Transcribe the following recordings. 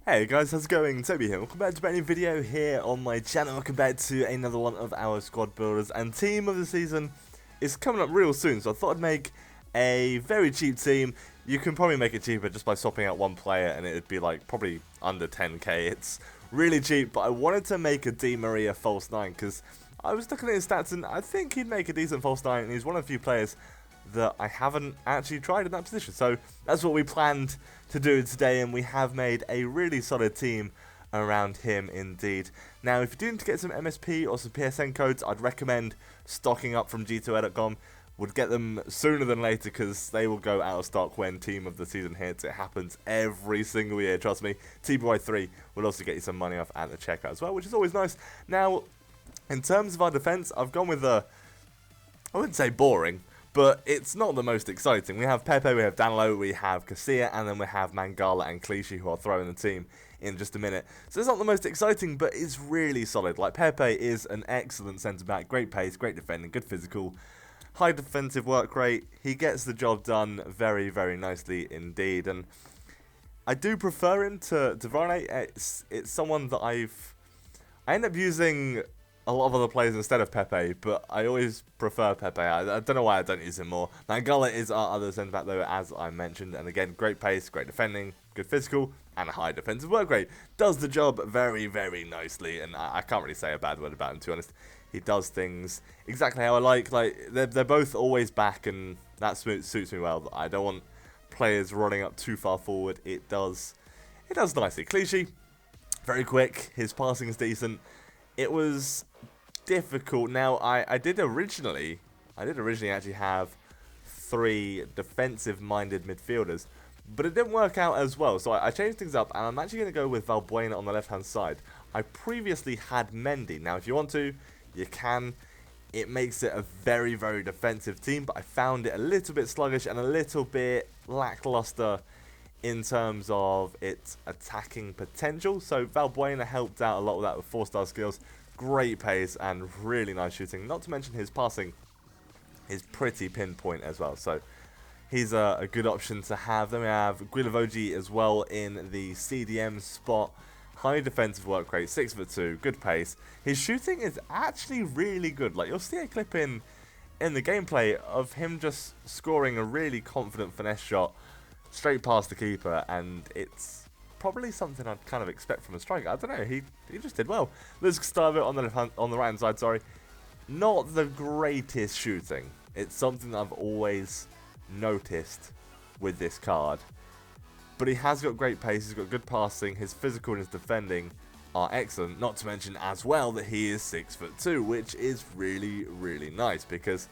Hey guys, how's it going? Toby here. Welcome back to a brand new video here on my channel. Welcome back to another one of our squad builders, and team of the season is coming up real soon, so I thought I'd make a very cheap team. You can probably make it cheaper just by swapping out one player and it'd be like probably under 10k. It's really cheap, but I wanted to make a Di Maria false 9 because I was looking at his stats and I think he'd make a decent false 9, and he's one of the few players that I haven't actually tried in that position. So that's what we planned to do today, and we have made a really solid team around him indeed. Now, if you're doing to get some MSP or some PSN codes, I'd recommend stocking up from g2a.com. Would get them sooner than later because they will go out of stock when team of the season hits. It happens every single year, trust me. TBY3 will also get you some money off at the checkout as well, which is always nice. Now, in terms of our defense, I've gone with I wouldn't say boring, but it's not the most exciting. We have Pepe, we have Danilo, we have Casilla, and then we have Mangala and Clichy, who I'll throw in the team in just a minute. So it's not the most exciting, but it's really solid. Like, Pepe is an excellent centre-back, great pace, great defending, good physical, high defensive work rate. He gets the job done very, very nicely indeed. And I do prefer him to Varane. It's someone that I end up using a lot of other players instead of Pepe, but I always prefer Pepe. I don't know why I don't use him more. Mangala is our other centre-back though, as I mentioned, and again, great pace, great defending, good physical, and a high defensive work rate. Does the job very, very nicely, and I can't really say a bad word about him, to be honest. He does things exactly how I like. Like, they're both always back, and that suits me well. I don't want players running up too far forward. It does nicely. Clichy, very quick. His passing is decent. It was difficult. Now, I did originally actually have 3 defensive-minded midfielders, but it didn't work out as well. So I changed things up, and I'm actually going to go with Valbuena on the left-hand side. I previously had Mendy. Now, if you want to, you can. It makes it a very, very defensive team, but I found it a little bit sluggish and a little bit lackluster in terms of its attacking potential. So Valbuena helped out a lot with that with 4-star skills, great pace, and really nice shooting. Not to mention his passing is pretty pinpoint as well. So he's a good option to have. Then we have Guilavogi as well in the CDM spot. High defensive work rate, 6'2", good pace. His shooting is actually really good. Like, you'll see a clip in the gameplay of him just scoring a really confident finesse shot straight past the keeper, and it's probably something I'd kind of expect from a striker. I don't know, he just did well. Let's start it on the right hand side, sorry. Not the greatest shooting. It's something that I've always noticed with this card. But he has got great pace, he's got good passing, his physical and his defending are excellent. Not to mention as well that he is 6'2", which is really, really nice because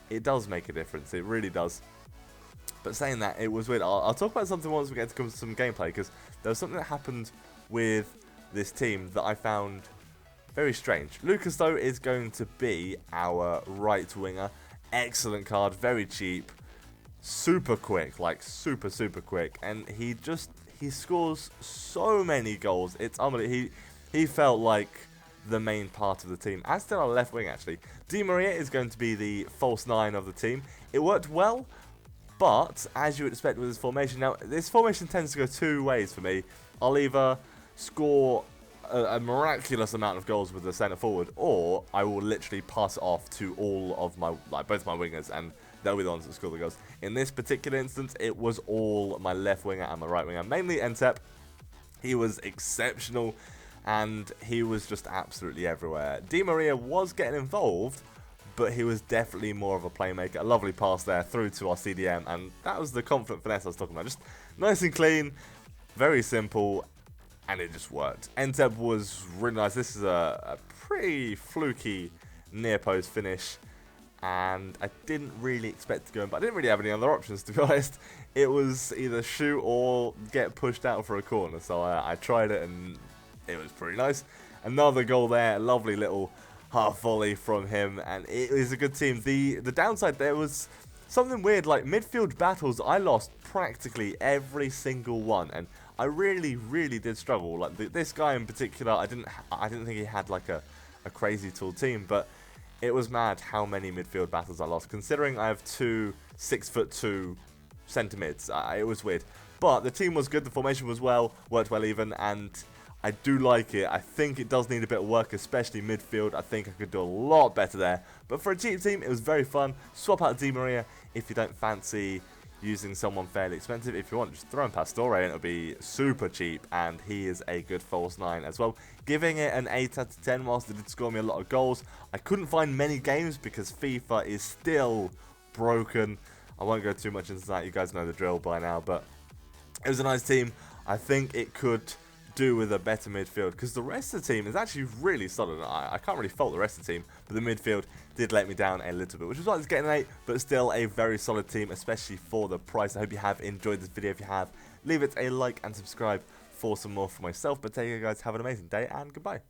it does make a difference. It really does. But saying that, it was weird. I'll talk about something once we get to some gameplay, because there was something that happened with this team that I found very strange. Lucas, though, is going to be our right winger. Excellent card, very cheap, super quick, like super, super quick. And he scores so many goals. It's unbelievable. He felt like the main part of the team, as did our left wing, actually. Di Maria is going to be the false 9 of the team. It worked well, but as you would expect with this formation, now this formation tends to go 2 ways for me. I'll either score a miraculous amount of goals with the centre forward, or I will literally pass it off to all of my, both my wingers, and they'll be the ones that score the goals. In this particular instance, it was all my left winger and my right winger, mainly Entep. He was exceptional, and he was just absolutely everywhere. Di Maria was getting involved, but he was definitely more of a playmaker. A lovely pass there through to our CDM, and that was the confident finesse I was talking about. Just nice and clean, very simple, and it just worked. Entep was really nice. This is a pretty fluky near post finish, and I didn't really expect to go in, but I didn't really have any other options, to be honest. It was either shoot or get pushed out for a corner, so I tried it, and it was pretty nice. Another goal there, a lovely little half volley from him, and it is a good team. The downside, there was something weird, like midfield battles, I lost practically every single one, and I really, really did struggle. Like this guy in particular, I didn't think he had like a crazy tall team, but it was mad how many midfield battles I lost, considering I have 2 6'2" centre mids. It was weird. But the team was good, the formation was worked well even, and I do like it. I think it does need a bit of work, especially midfield. I think I could do a lot better there. But for a cheap team, it was very fun. Swap out Di Maria if you don't fancy using someone fairly expensive. If you want, just throw in Pastore and it'll be super cheap, and he is a good false 9 as well. Giving it an 8 out of 10 whilst it did score me a lot of goals. I couldn't find many games because FIFA is still broken. I won't go too much into that, you guys know the drill by now, but it was a nice team. I think it could do with a better midfield, because the rest of the team is actually really solid. I can't really fault the rest of the team, but the midfield did let me down a little bit, which is why it's getting an 8, but still a very solid team, especially for the price. I hope you have enjoyed this video. If you have, leave it a like and subscribe for some more for myself. But take care guys, have an amazing day and goodbye.